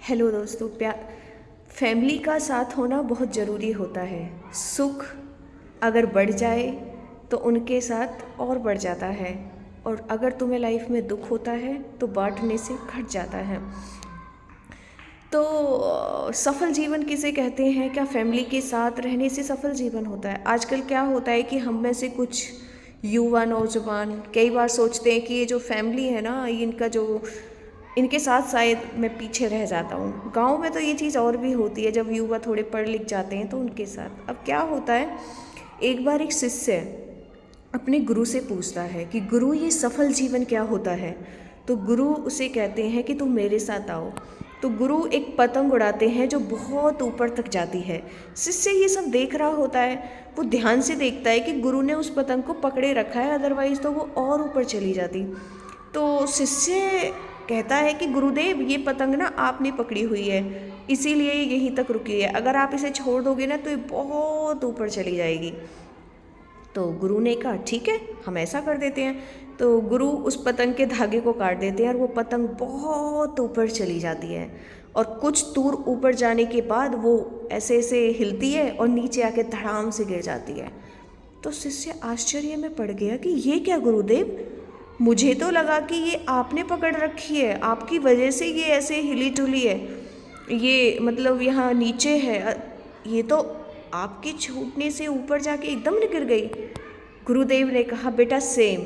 Hello दोस्तों, family का साथ होना बहुत ज़रूरी होता है। सुख अगर बढ़ जाए तो उनके साथ और बढ़ जाता है, और अगर तुम्हें लाइफ में दुख होता है तो बांटने से घट जाता है। तो सफल जीवन किसे कहते हैं? क्या फैमिली के साथ रहने से सफल जीवन होता है? आजकल क्या होता है कि हम में से कुछ युवा नौजवान कई बार सोचते हैं कि ये जो फैमिली है ना, इनके साथ शायद मैं पीछे रह जाता हूँ। गांव में तो ये चीज़ और भी होती है, जब युवा थोड़े पढ़ लिख जाते हैं तो उनके साथ। अब क्या होता है, एक बार एक शिष्य अपने गुरु से पूछता है कि गुरु, ये सफल जीवन क्या होता है? तो गुरु उसे कहते हैं कि तुम मेरे साथ आओ। तो गुरु एक पतंग उड़ाते हैं जो बहुत ऊपर तक जाती है। शिष्य ये सब देख रहा होता है, वो ध्यान से देखता है कि गुरु ने उस पतंग को पकड़े रखा है, अदरवाइज़ तो वो और ऊपर चली जाती। तो शिष्य कहता है कि गुरुदेव, ये पतंग ना आपने पकड़ी हुई है, इसीलिए यहीं तक रुकी है। अगर आप इसे छोड़ दोगे ना तो ये बहुत ऊपर चली जाएगी। तो गुरु ने कहा ठीक है, हम ऐसा कर देते हैं। तो गुरु उस पतंग के धागे को काट देते हैं और वो पतंग बहुत ऊपर चली जाती है। और कुछ दूर ऊपर जाने के बाद वो ऐसे ऐसे हिलती है और नीचे आके धड़ाम से गिर जाती है। तो शिष्य आश्चर्य में पड़ गया कि ये क्या गुरुदेव, मुझे तो लगा कि ये आपने पकड़ रखी है, आपकी वजह से ये ऐसे हिली डुली है, ये मतलब यहाँ नीचे है, ये तो आपके छूटने से ऊपर जाके एकदम गिर गई। गुरुदेव ने कहा, बेटा सेम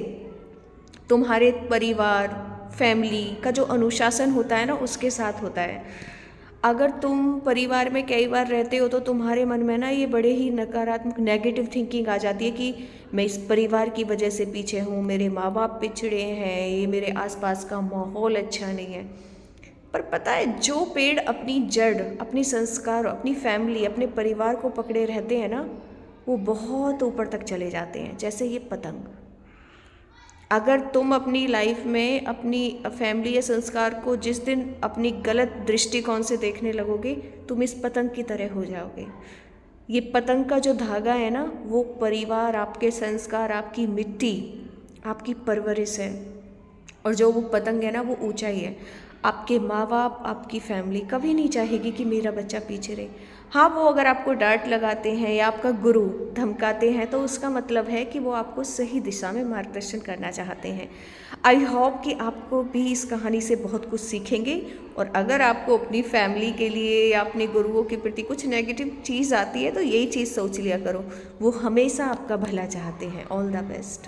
तुम्हारे परिवार फैमिली का जो अनुशासन होता है ना, उसके साथ होता है। अगर तुम परिवार में कई बार रहते हो तो तुम्हारे मन में ना ये बड़े ही नकारात्मक नेगेटिव थिंकिंग आ जाती है कि मैं इस परिवार की वजह से पीछे हूँ, मेरे माँ बाप पिछड़े हैं, ये मेरे आसपास का माहौल अच्छा नहीं है। पर पता है, जो पेड़ अपनी जड़, अपनी संस्कार, अपनी फैमिली, अपने परिवार को पकड़े रहते हैं ना, वो बहुत ऊपर तक चले जाते हैं। जैसे ये पतंग, अगर तुम अपनी लाइफ में अपनी फैमिली या संस्कार को जिस दिन अपनी गलत दृष्टिकोण से देखने लगोगे, तुम इस पतंग की तरह हो जाओगे। ये पतंग का जो धागा है ना, वो परिवार, आपके संस्कार, आपकी मिट्टी, आपकी परवरिश है। और जो वो पतंग है ना, वो ऊंचाई है। आपके माँ बाप, आपकी फैमिली कभी नहीं चाहेगी कि मेरा बच्चा पीछे रहे। हाँ, वो अगर आपको डांट लगाते हैं या आपका गुरु धमकाते हैं तो उसका मतलब है कि वो आपको सही दिशा में मार्गदर्शन करना चाहते हैं। आई होप कि आपको भी इस कहानी से बहुत कुछ सीखेंगे। और अगर आपको अपनी फैमिली के लिए या अपने गुरुओं के प्रति कुछ नेगेटिव चीज़ आती है तो यही चीज़ सोच लिया करो, वो हमेशा आपका भला चाहते हैं। All the best.